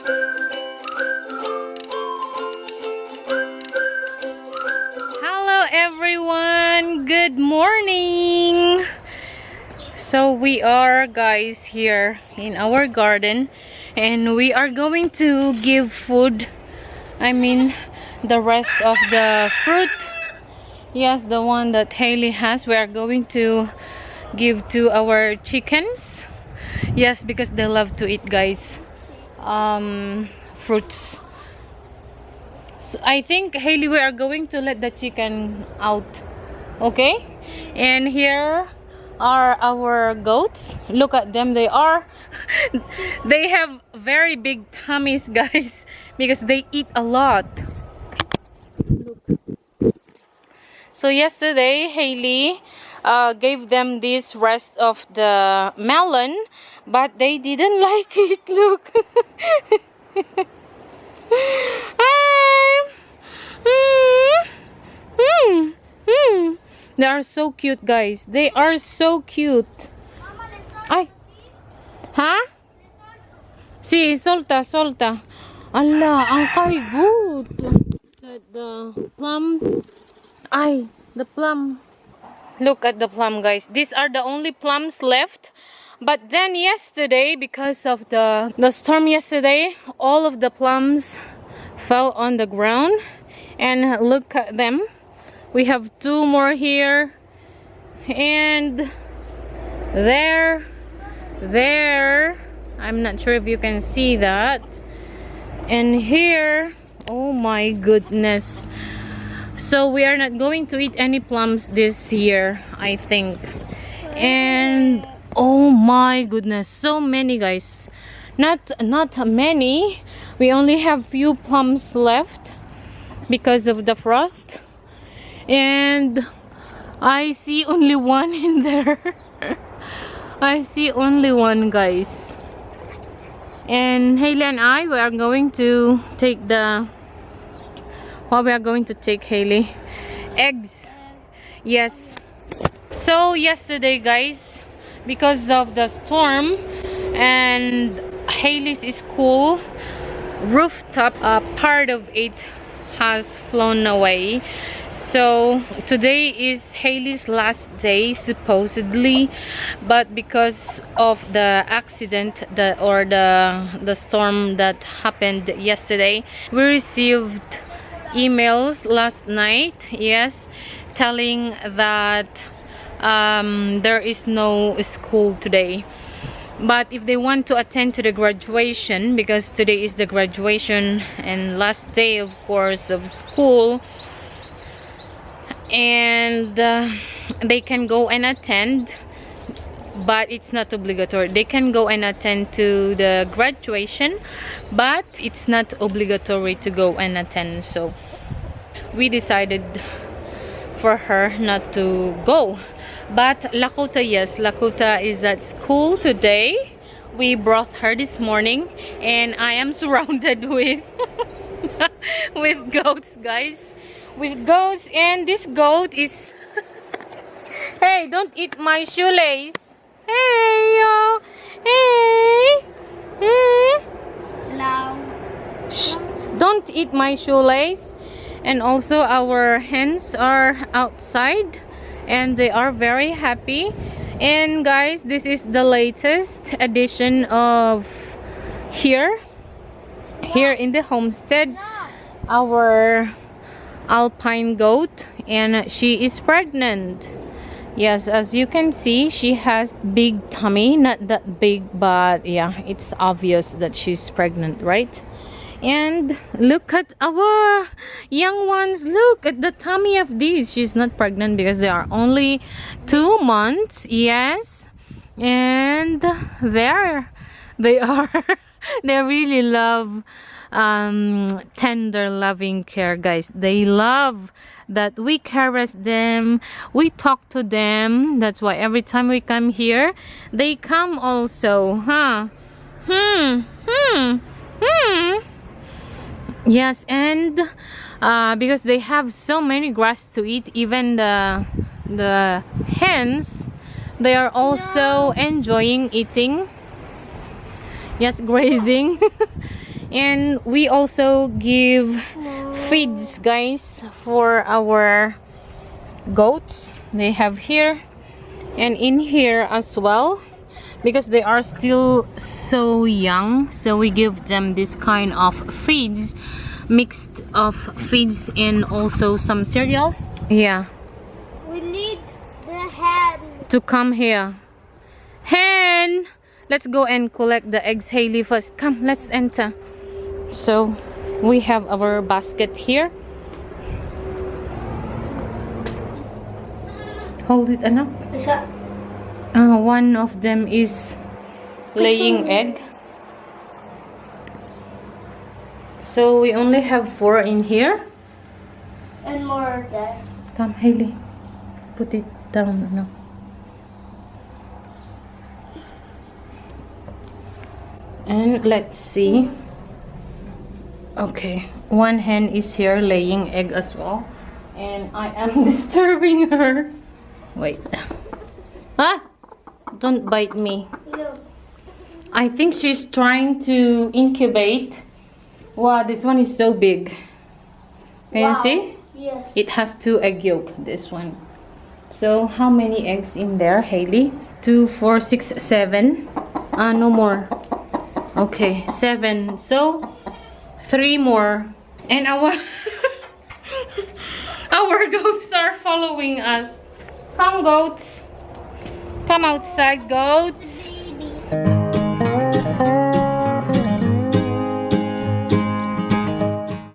Hello everyone, good morning. So we are guys here in our garden and we are going to give food, the rest of the fruit. Yes, the one that Haley has, we are going to give to our chickens. Yes, because they love to eat, guys, fruits. So I think, Haley, we are going to let the chicken out. Okay? And here are our goats. Look at them. They are they have very big tummies, guys, because they eat a lot. Look. So yesterday Haley gave them this rest of the melon, but they didn't like it. Look. They are so cute, guys. They are so cute. Ay. Ha? Si, solta, solta. Allah, ang good. The plum. Ay, the plum. Look at the plum, guys. These are the only plums left. But then yesterday, because of the storm yesterday, all of the plums fell on the ground. And look at them. We have two more here. And there. I'm not sure if you can see that. And here. Oh my goodness. So we are not going to eat any plums this year, I think. And oh my goodness, so many, guys. Not many. We only have few plums left because of the frost. And I see only one in there. I see only one, guys. And Haley and I, we are going to take we are going to take, Haley? Eggs. Yes. So yesterday, guys, because of the storm and Haley's school rooftop, part of it has flown away. So today is Haley's last day supposedly, but because of the accident the storm that happened yesterday, we received emails last night, yes, telling that there is no school today. But if they want to attend to the graduation, because today is the graduation and last day, of course, of school, and they can go and attend, but it's not obligatory. They can go and attend to the graduation, but it's not obligatory to go and attend. So we decided for her not to go. But Lakota, yes, Lakota is at school today. We brought her this morning, and I am surrounded with with goats, guys, with goats. And this goat is hey, don't eat my shoelace. Hey, yo. Hey. Hello. Shh, don't eat my shoelace. And also our hens are outside and they are very happy. And guys, this is the latest edition of here in the homestead, our alpine goat, and she is pregnant. Yes, as you can see, she has big tummy, not that big, but yeah, it's obvious that she's pregnant, right? And look at our young ones. Look at the tummy of these. She's not pregnant because they are only 2 months. Yes. And there they are. They really love tender loving care, guys. They love that we caress them, we talk to them. That's why every time we come here, they come also. Yes, and because they have so many grass to eat, even the hens, they are also enjoying eating. Yes, grazing. And we also give feeds, guys, for our goats. They have here and in here as well, because they are still so young. So we give them this kind of feeds, mixed of feeds and also some cereals. Yeah. We need the hen To come here. Hen! Let's go and collect the eggs, Hailey, first. Come, let's enter. So we have our basket here. Hold it, anak. One of them is laying egg. So we only have 4 in here. and more there. Come, Hailey. Put it down, anak. And let's see. Okay, one hen is here laying egg as well, and I am disturbing her. Wait. Ah! Don't bite me. No. I think she's trying to incubate. Wow, this one is so big. Can you see? Yes. It has 2 egg yolk, this one. So how many eggs in there, Hailey? 2, 4, 6, 7. No more. Okay, 7. So 3 more. And our our goats are following us. Come, goats. Come outside, goats.